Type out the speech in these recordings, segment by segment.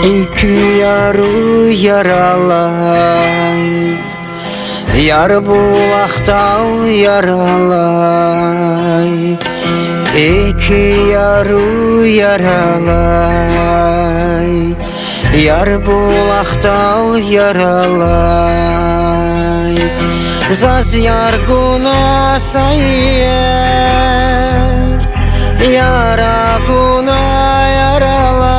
İki yarı yaralay, yar bulaktan yaralay. İki yarı yaralay, yar bulaktan yaralay. Zaz yarguna sayır, yara guna yaralay.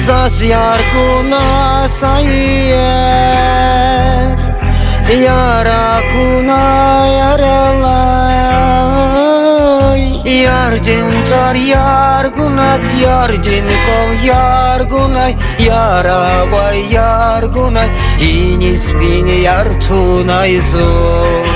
Zaz yarguna sayır, yara guna yaralay. Yardin tar yargunat, yardin kol yargunay. Yara vay yargunay, inis bin yar tunay zor.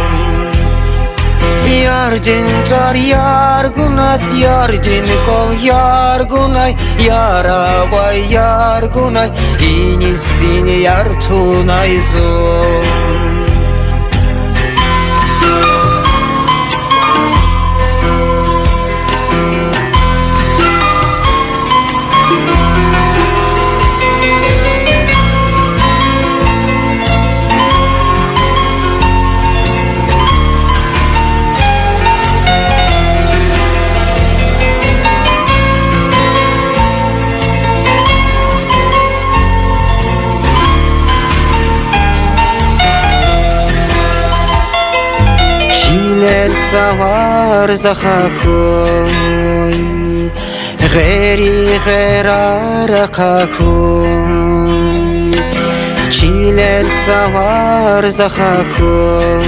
Yardin tar yargunat, yardin kol yargunay. Yara vay yargunay, inis bin yar tunay zor. Çiler savar zahakoy, geri gerara kakoy. Çiler savar zahakoy,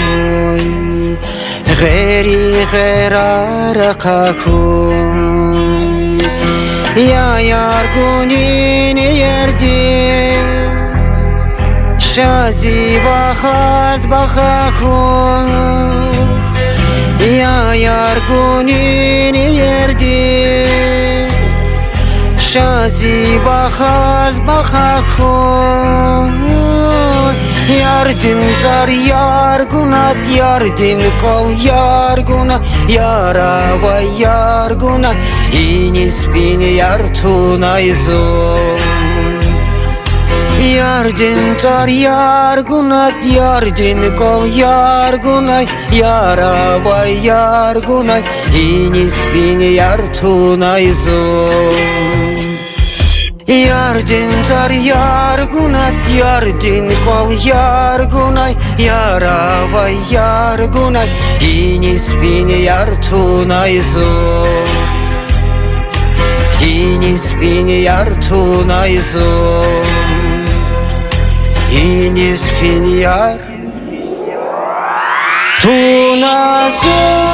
geri gerara kakoy. Ya yargunin yerdin, şazi bahaz bahakoy. Ya yargunin yerdin, şazi bahaz bahakoy. Yardin tar yargunat, yardin kol yarguna. Yara vay yarguna, inis bin yar tunay zor. Yardin tar yargunat, yardin kol yargunay. Yara vay yargunay, inis bin yar tunay zor. Yardin tar yargunat, yardin kol yargunay. Yara vay yargunay, inis bin yar tunay zor. Inis bin yar tunay zor. Inis bin yar tunay zor.